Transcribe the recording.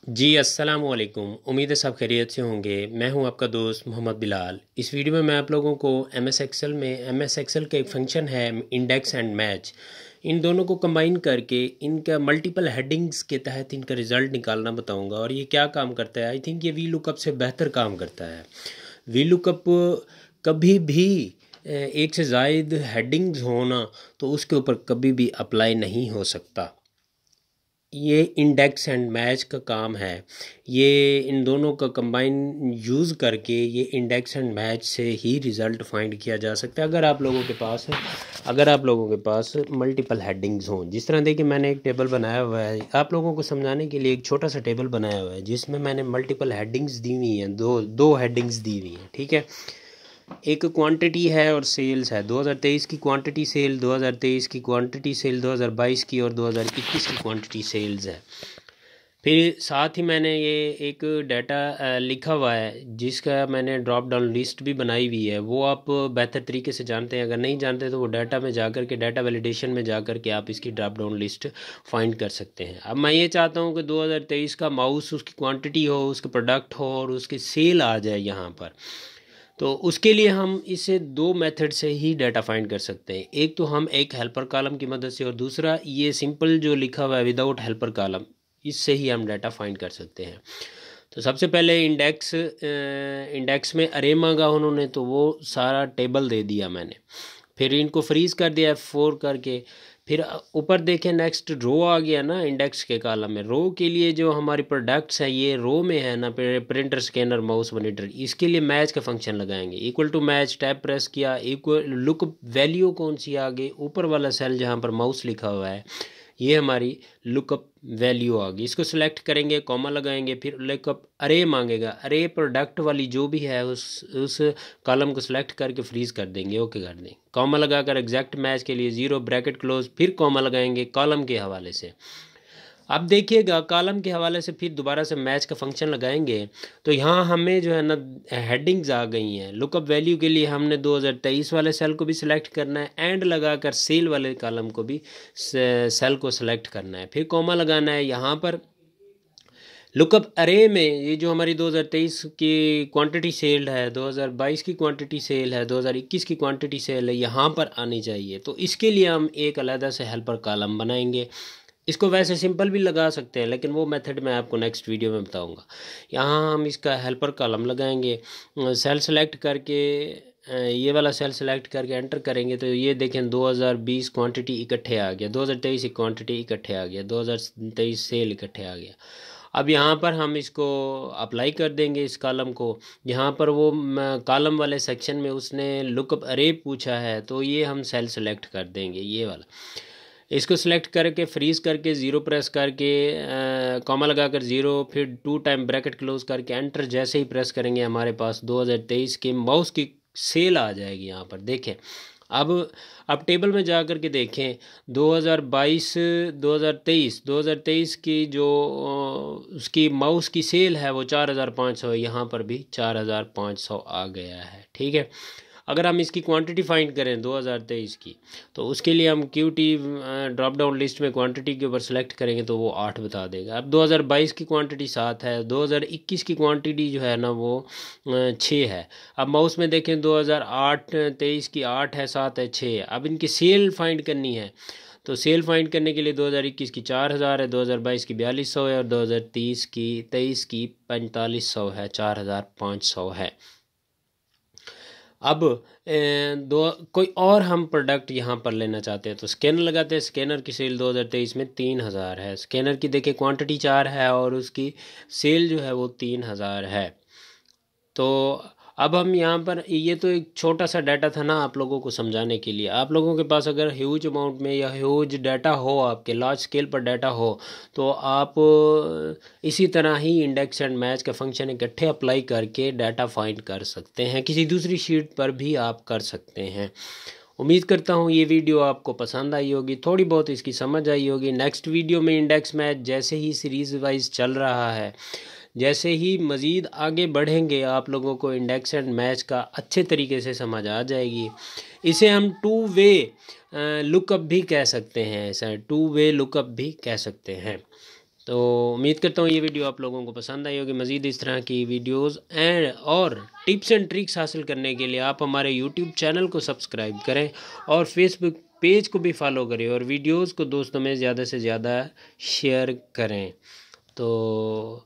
जी अस्सलाम वालेकुम। उम्मीद है सब खैरियत से होंगे। मैं हूं आपका दोस्त मोहम्मद बिलाल। इस वीडियो में मैं आप लोगों को एम एस एक्सेल का एक फंक्शन है इंडेक्स एंड मैच, इन दोनों को कंबाइन करके इनका मल्टीपल हेडिंग्स के तहत इनका रिज़ल्ट निकालना बताऊंगा। और ये क्या काम करता है, आई थिंक ये वी लुकअप से बेहतर काम करता है। वी लुकअप कभी भी एक से ज़ायद हेडिंग्स होना तो उसके ऊपर कभी भी अप्लाई नहीं हो सकता। ये इंडेक्स एंड मैच का काम है। ये इन दोनों का कंबाइन यूज़ करके ये इंडेक्स एंड मैच से ही रिज़ल्ट फाइंड किया जा सकता है। अगर आप लोगों के पास मल्टीपल हेडिंग्स हों, जिस तरह देखिए मैंने एक टेबल बनाया हुआ है आप लोगों को समझाने के लिए। एक छोटा सा टेबल बनाया हुआ है जिसमें मैंने मल्टीपल हेडिंग्स दी हुई हैं, दो दो हेडिंग्स दी हुई हैं, ठीक है। एक क्वांटिटी है और सेल्स है। 2023 की क्वांटिटी सेल, 2023 की क्वांटिटी सेल, 2022 की और 2021 की क्वांटिटी सेल्स है। फिर साथ ही मैंने ये एक डाटा लिखा हुआ है जिसका मैंने ड्रॉप डाउन लिस्ट भी बनाई हुई है। वो आप बेहतर तरीके से जानते हैं, अगर नहीं जानते तो वो डाटा में जाकर के, डाटा वैलिडेशन में जाकर के आप इसकी ड्रॉप डाउन लिस्ट फाइंड कर सकते हैं। अब मैं ये चाहता हूँ कि 2023 का माउस, उसकी क्वांटिटी हो, उसके प्रोडक्ट हो और उसकी सेल आ जाए यहाँ पर। तो उसके लिए हम इसे दो मेथड से ही डाटा फाइंड कर सकते हैं। एक तो हम एक हेल्पर कॉलम की मदद से, और दूसरा ये सिंपल जो लिखा हुआ है विदाउट हेल्पर कॉलम, इससे ही हम डाटा फाइंड कर सकते हैं। तो सबसे पहले इंडेक्स में अरे मांगा उन्होंने, तो वो सारा टेबल दे दिया मैंने। फिर इनको फ्रीज कर दिया F4 करके। फिर ऊपर देखें नेक्स्ट रो आ गया ना इंडेक्स के कॉलम में। रो के लिए जो हमारी प्रोडक्ट्स हैं ये रो में है ना, प्रिंटर, स्कैनर, माउस, मॉनिटर। इसके लिए मैच का फंक्शन लगाएंगे। Equal to match, tab press किया, इक्वल लुक वैल्यू कौन सी आ गई, ऊपर वाला सेल जहाँ पर माउस लिखा हुआ है, ये हमारी लुकअप वैल्यू आ गई। इसको सिलेक्ट करेंगे, कॉमा लगाएंगे, फिर लुकअप अरे मांगेगा। अरे प्रोडक्ट वाली जो भी है उस कॉलम को सिलेक्ट करके फ्रीज कर देंगे, ओके कर देंगे। कॉमा लगाकर एग्जैक्ट मैच के लिए 0 ब्रैकेट क्लोज, फिर कॉमा लगाएंगे कॉलम के हवाले से। अब देखिएगा कॉलम के हवाले से फिर दोबारा से मैच का फंक्शन लगाएंगे तो यहाँ हमें जो है ना हेडिंग्स आ गई हैं। लुकअप वैल्यू के लिए हमने 2023 वाले सेल को भी सिलेक्ट करना है, एंड लगाकर सेल वाले कॉलम को भी सेल को सिलेक्ट करना है, फिर कॉमा लगाना है यहाँ पर। लुकअप अरे में ये जो हमारी 2023 की क्वांटिटी सेल है, 2022 की क्वांटिटी सेल है, 2021 की क्वांटिटी सेल है, यहाँ पर आनी चाहिए। तो इसके लिए हम एक अलग से हेल्पर कॉलम बनाएंगे। इसको वैसे सिंपल भी लगा सकते हैं लेकिन वो मेथड मैं आपको नेक्स्ट वीडियो में बताऊंगा। यहाँ हम इसका हेल्पर कॉलम लगाएंगे। सेल सेलेक्ट करके ये वाला सेल सेलेक्ट करके एंटर करेंगे तो ये देखें 2020 क्वांटिटी इकट्ठे आ गया, 2023 की क्वांटिटी इकट्ठे आ गया, 2023 सेल इकट्ठे आ गया। अब यहाँ पर हम इसको अप्लाई कर देंगे इस कॉलम को। यहाँ पर वो कॉलम वाले सेक्शन में उसने लुकअप अरे पूछा है तो ये हम सेल सेलेक्ट कर देंगे, ये वाला। इसको सिलेक्ट करके फ्रीज करके 0 प्रेस करके कॉमा लगाकर 0, फिर 2 टाइम ब्रैकेट क्लोज करके एंटर जैसे ही प्रेस करेंगे हमारे पास 2023 के माउस की सेल आ जाएगी। यहाँ पर देखें। अब टेबल में जा कर के देखें 2022 2023 की जो उसकी माउस की सेल है वो 4500 है। यहाँ पर भी 4500 आ गया है, ठीक है। अगर हम इसकी क्वांटिटी फाइंड करें 2023 की तो उसके लिए हम QT ड्रॉप डाउन लिस्ट में क्वांटिटी के ऊपर सेलेक्ट करेंगे तो वो 8 बता देगा। अब 2022 की क्वांटिटी 7 है, 2021 की क्वांटिटी जो है ना वो 6 है। अब माउस में देखें 2023 की 8 है, 7 है, 6 है। अब इनकी सेल फाइंड करनी है तो सेल फाइंड करने के लिए 2021 की 4000 है, 2022 की 4200 है और 2023 की 4500 है, 4500 है। अब दो कोई और हम प्रोडक्ट यहाँ पर लेना चाहते हैं तो स्कैनर लगाते हैं। स्कैनर की सेल 2023 में 3000 है। स्कैनर की देखिए क्वांटिटी 4 है और उसकी सेल जो है वो 3000 है। तो अब हम यहाँ पर, ये तो एक छोटा सा डाटा था ना आप लोगों को समझाने के लिए। आप लोगों के पास अगर ह्यूज अमाउंट में या ह्यूज डाटा हो, आपके लार्ज स्केल पर डाटा हो, तो आप इसी तरह ही इंडेक्स एंड मैच का फंक्शन इकट्ठे अप्लाई करके डाटा फाइंड कर सकते हैं। किसी दूसरी शीट पर भी आप कर सकते हैं। उम्मीद करता हूँ ये वीडियो आपको पसंद आई होगी, थोड़ी बहुत इसकी समझ आई होगी। नेक्स्ट वीडियो में इंडेक्स मैच जैसे ही सीरीज़ वाइज चल रहा है, जैसे ही मज़ीद आगे बढ़ेंगे आप लोगों को इंडेक्स एंड मैच का अच्छे तरीके से समझ आ जाएगी। इसे हम टू वे लुकअप भी कह सकते हैं, ऐसा टू वे लुकअप भी कह सकते हैं। तो उम्मीद करता हूँ ये वीडियो आप लोगों को पसंद आई होगी। मज़ीद इस तरह की वीडियोस एंड और टिप्स एंड ट्रिक्स हासिल करने के लिए आप हमारे यूट्यूब चैनल को सब्सक्राइब करें और फेसबुक पेज को भी फॉलो करें और वीडियोस को दोस्तों में ज़्यादा से ज़्यादा शेयर करें। तो